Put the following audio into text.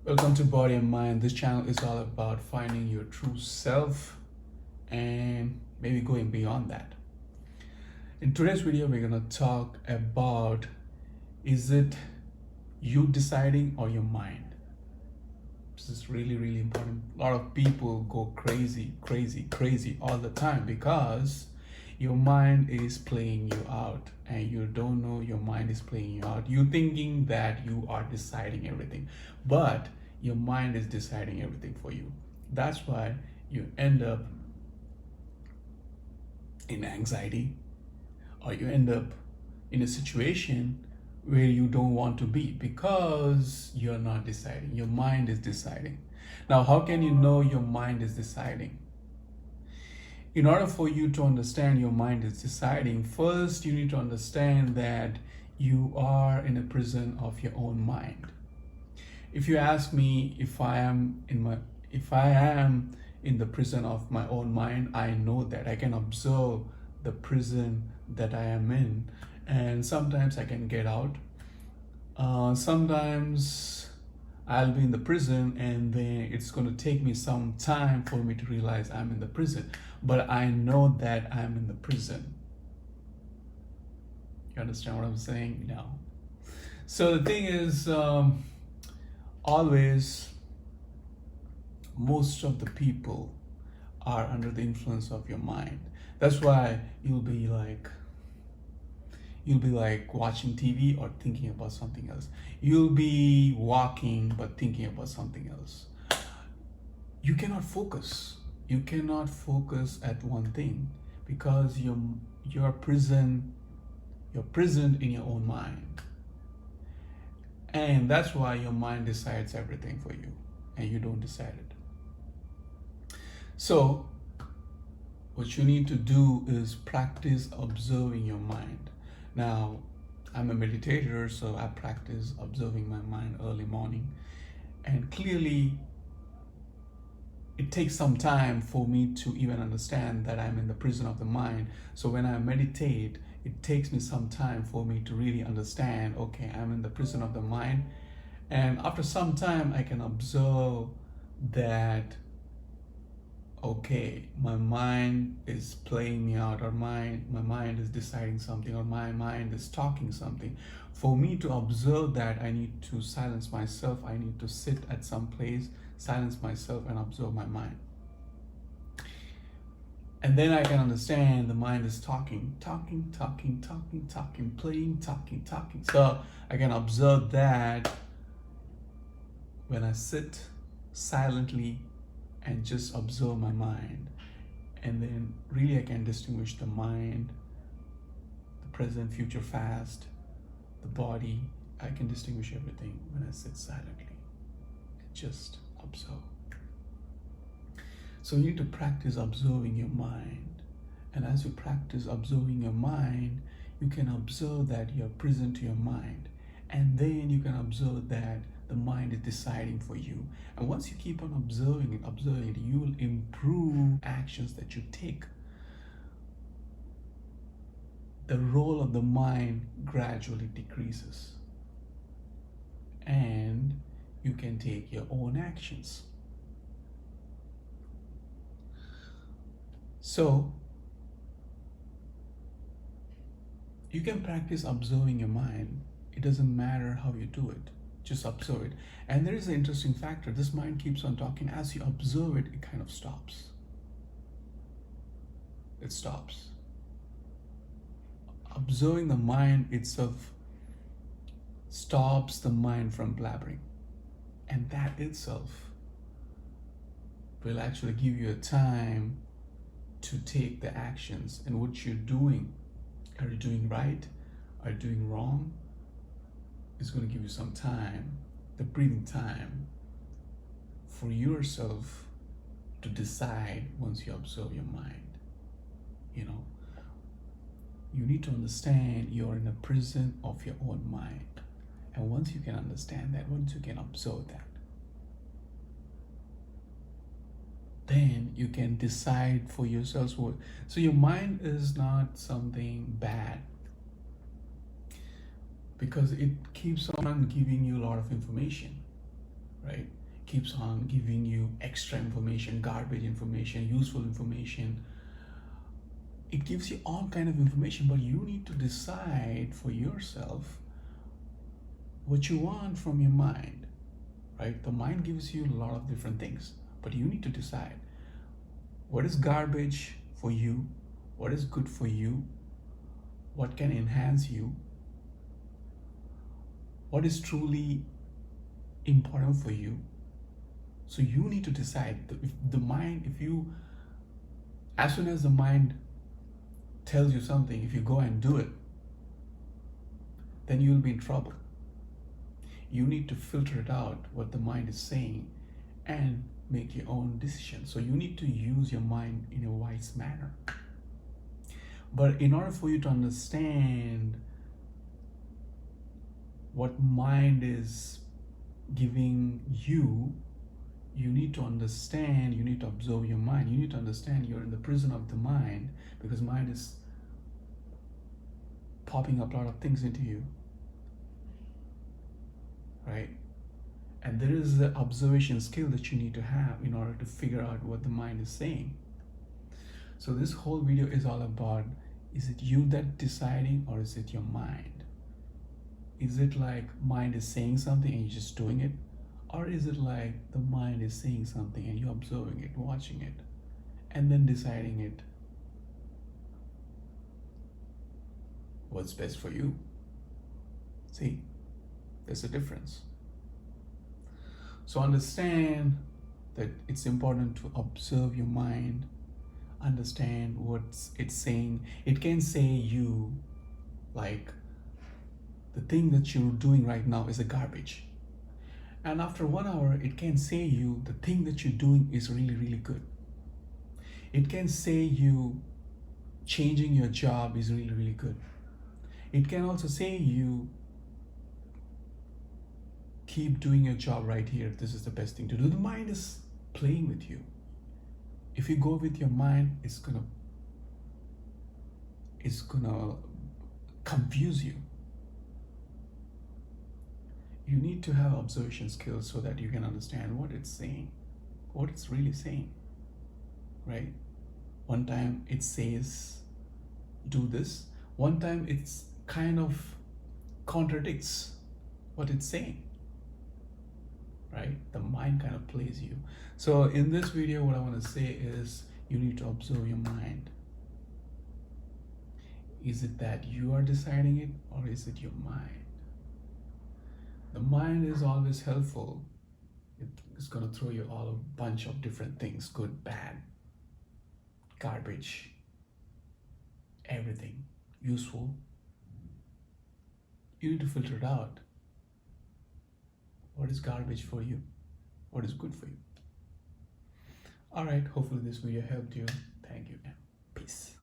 Welcome to Body and Mind. This channel is all about finding your true self and maybe going beyond that. In today's video, we're going to talk about, is it you deciding or your mind? This is really important. A lot of people go crazy all the time because your mind is playing you out and you don't know your mind is playing you out. You're thinking that you are deciding everything, but your mind is deciding everything for you. That's why you end up in anxiety, or you end up in a situation where you don't want to be because you're not deciding. Your mind is deciding. Now, how can you know your mind is deciding? In order for you to understand your mind is deciding, first you need to understand that you are in a prison of your own mind. If you ask me if I am in the prison of my own mind, I know that I can observe the prison that I am in, and sometimes I can get out. Sometimes I'll be in the prison and then it's going to take me some time for me to realize I'm in the prison, but I know that I'm in the prison. You understand what I'm saying now? So the thing is, always most of the people are under the influence of your mind. That's why you'll be like watching TV or thinking about something else. You'll be walking but thinking about something else. You cannot focus. You cannot focus at one thing because you're prisoned in your own mind. And that's why your mind decides everything for you and you don't decide it. So what you need to do is practice observing your mind. Now, I'm a meditator, so I practice observing my mind early morning. And clearly, it takes some time for me to even understand that I'm in the prison of the mind. So when I meditate, it takes me some time for me to really understand, okay, I'm in the prison of the mind. And after some time, I can observe that, okay, my mind is playing me out, or my mind is deciding something, or my mind is talking something. For me to observe that, I need to silence myself. I need to sit at some place, silence myself, and observe my mind. And then I can understand the mind is talking, playing, talking. So I can observe that when I sit silently and just observe my mind. And then really I can distinguish the mind, the present, future, past, the body. I can distinguish everything when I sit silently and just observe. So you need to practice observing your mind. And as you practice observing your mind, you can observe that you're present to your mind. And then you can observe that the mind is deciding for you. And once you keep on observing it, you will improve actions that you take. The role of the mind gradually decreases. And you can take your own actions. So, you can practice observing your mind. It doesn't matter how you do it, just observe it. And there is an interesting factor. This mind keeps on talking. As you observe it, it kind of stops. It stops. Observing the mind itself stops the mind from blabbering. And that itself will actually give you a time to take the actions. And what you're doing, are you doing right? Are you doing wrong? It's going to give you some time, the breathing time, for yourself to decide once you observe your mind. You know, you need to understand you're in a prison of your own mind. And once you can understand that, once you can observe that, then you can decide for yourself. So your mind is not something bad, because it keeps on giving you a lot of information. right? Keeps on giving you extra information, garbage information, useful information. It gives you all kind of information, but you need to decide for yourself what you want from your mind, right? The mind gives you a lot of different things, but you need to decide what is garbage for you, what is good for you, what can enhance you, what is truly important for you. So you need to decide. If the mind, if you, as soon as the mind tells you something, if you go and do it, then you'll be in trouble. You need to filter it out, what the mind is saying, and make your own decision. So you need to use your mind in a wise manner. But in order for you to understand what mind is giving you, you need to understand, you need to observe your mind. You need to understand you're in the prison of the mind, because mind is popping up a lot of things into you, right? And there is the observation skill that you need to have in order to figure out what the mind is saying. So this whole video is all about, is it you that deciding, or is it your mind? Is it like mind is saying something and you're just doing it? Or is it like the mind is saying something and you're observing it, watching it, and then deciding it? What's best for you? See, there's a difference. So understand that it's important to observe your mind, understand what it's saying. It can say you, like, the thing that you're doing right now is a garbage. And after 1 hour, it can say you, the thing that you're doing is really, really good. It can say you, changing your job is really, really good. It can also say you, keep doing your job right here. This is the best thing to do. The mind is playing with you. If you go with your mind, it's gonna confuse you. You need to have observation skills so that you can understand what it's saying, what it's really saying, right? One time it says, do this. One time it's kind of contradicts what it's saying, right? The mind kind of plays you. So in this video, what I want to say is, you need to observe your mind. Is it that you are deciding it, or is it your mind? The mind is always helpful. It's going to throw you all a bunch of different things, good, bad, garbage, everything, useful. You need to filter it out. What is garbage for you? What is good for you? All right, hopefully this video helped you. Thank you and peace.